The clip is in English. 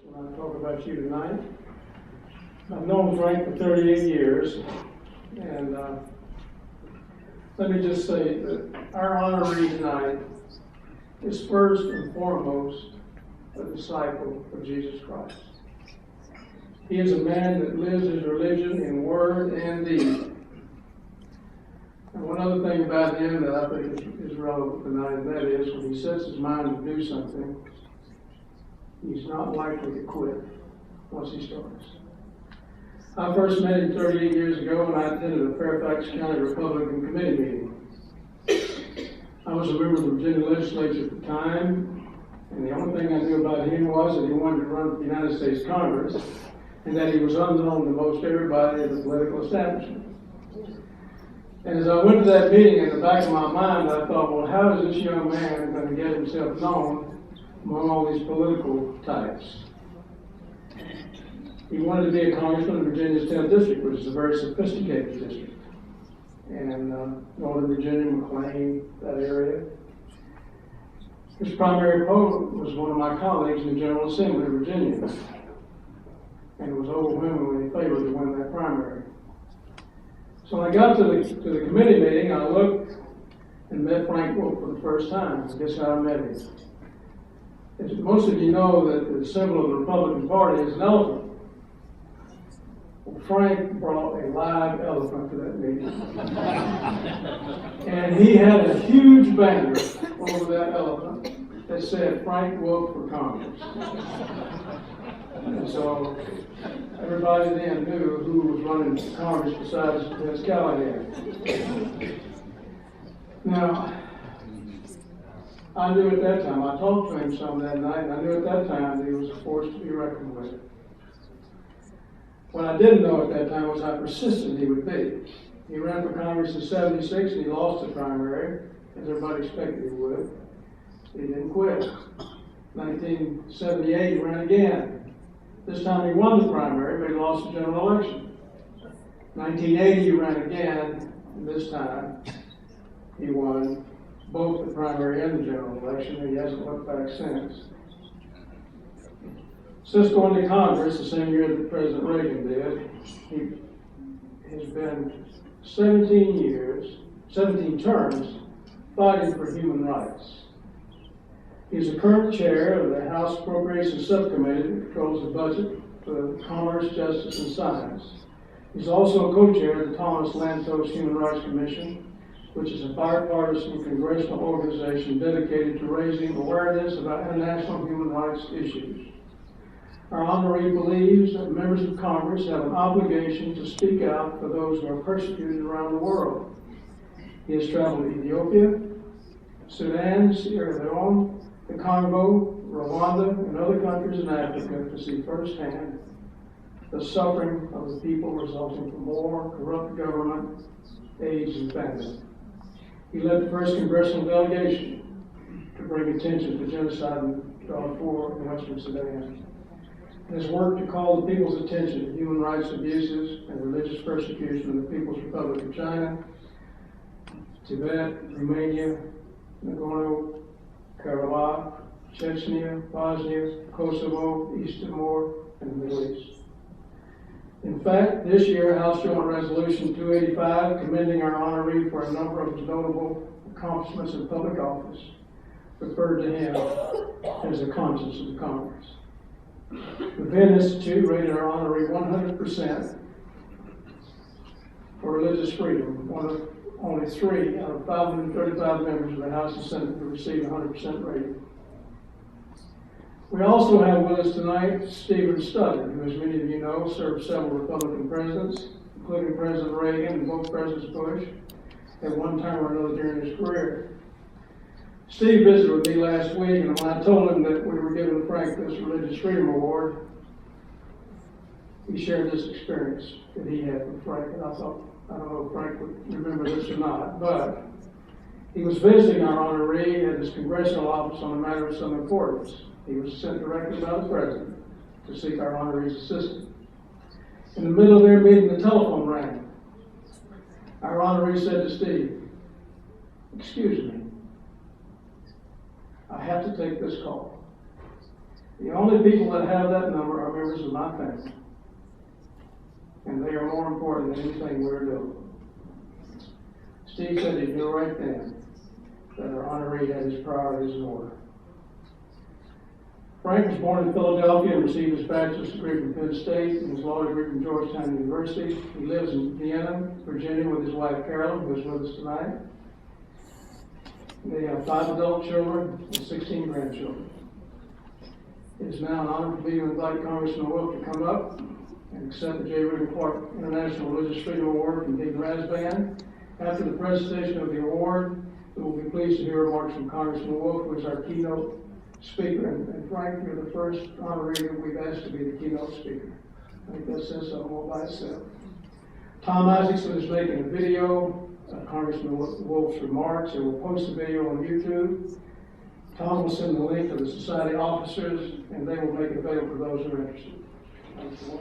when I talk about you tonight. I've known Frank for 38 years, and let me just say that our honoree tonight is first and foremost a disciple of Jesus Christ. He is a man that lives his religion in word and deed. And one other thing about him that I think is relevant tonight, and that is when he sets his mind to do something, he's not likely to quit once he starts. I first met him 38 years ago when I attended a Fairfax County Republican Committee meeting. I was a member of the Virginia legislature at the time, and the only thing I knew about him was that he wanted to run for the United States Congress, and that he was unknown to most everybody in the political establishment. And as I went to that meeting, in the back of my mind, I thought, well, how is this young man going to get himself known among all these political types? He wanted to be a congressman in Virginia's 10th district, which is a very sophisticated district. And Northern Virginia, McLean, that area. His primary opponent was one of my colleagues in the General Assembly of Virginia. And it was overwhelmingly favored to win that primary. So when I got to the committee meeting, I looked and met Frank Wolf for the first time. Guess how I met him? As most of you know that the symbol of the Republican Party is an elephant. Well, Frank brought a live elephant to that meeting. And he had a huge banner over that elephant that said, "Frank Wolf for Congress." And so everybody then knew who was running for Congress besides Ms. Callahan. Now, I knew at that time, I talked to him some that night, and I knew at that time that he was a force to be reckoned with. What I didn't know at that time was how persistent he would be. He ran for Congress in '76 and he lost the primary, as everybody expected he would. He didn't quit. 1978 he ran again. This time he won the primary, but he lost the general election. 1980 he ran again, and this time he won both the primary and the general election, and he hasn't looked back since. Since going to Congress the same year that President Reagan did, he has been 17 terms fighting for human rights. He's the current chair of the House Appropriations Subcommittee that controls the budget for Commerce, Justice, and Science. He's also co-chair of the Thomas Lantos Human Rights Commission, which is a bipartisan congressional organization dedicated to raising awareness about international human rights issues. Our honoree believes that members of Congress have an obligation to speak out for those who are persecuted around the world. He has traveled to Ethiopia, Sudan, Sierra Leone, the Congo, Rwanda, and other countries in Africa to see firsthand the suffering of the people resulting from war, corrupt government, AIDS, and famine. He led the first congressional delegation to bring attention to genocide in Darfur and Western Sudan. And his work to call the people's attention to human rights abuses and religious persecution in the People's Republic of China, Tibet, Romania, Nagorno-Karabakh, Chechnya, Bosnia, Kosovo, East Timor, and the Middle East. In fact, this year, House Joint Resolution 285, commending our honoree for a number of his notable accomplishments in public office, referred to him as the conscience of the Congress. The Penn Institute rated our honoree 100% for religious freedom, one of only 3 out of 535 members of the House and Senate to receive 100% rating. We also have with us tonight Stephen Studdard, who, as many of you know, served several Republican presidents, including President Reagan and both Presidents Bush, at one time or another during his career. Steve visited with me last week, and when I told him that we were giving Frank this Religious Freedom Award, he shared this experience that he had with Frank, and I thought, I don't know if Frank would remember this or not, but he was visiting our honoree at his congressional office on a matter of some importance. He was sent directly by the president to seek our honoree's assistance. In the middle of their meeting, the telephone rang. Our honoree said to Steve, "Excuse me, I have to take this call." The only people that have that number are members of my family. And they are more important than anything we're doing. Steve said he knew right then that our honoree had his priorities in order. Frank was born in Philadelphia and received his bachelor's degree from Penn State and his law degree from Georgetown University. He lives in Vienna, Virginia with his wife Carolyn, who is with us tonight. They have 5 adult children and 16 grandchildren. It is now an honor for me to invite Congressman Wolf to come up and accept the J. William Clark International Religious Freedom Award from Deacon Rasband. After the presentation of the award, we will be pleased to hear remarks from Congressman Wolf, who is our keynote speaker. And Frank, you're the first honoree that we've asked to be the keynote speaker. I think that says something all by itself. Tom Isaacson is making a video of Congressman Wolf's remarks, and we'll post the video on YouTube. Tom will send the link to the society officers, and they will make it available for those who are interested. Thank you.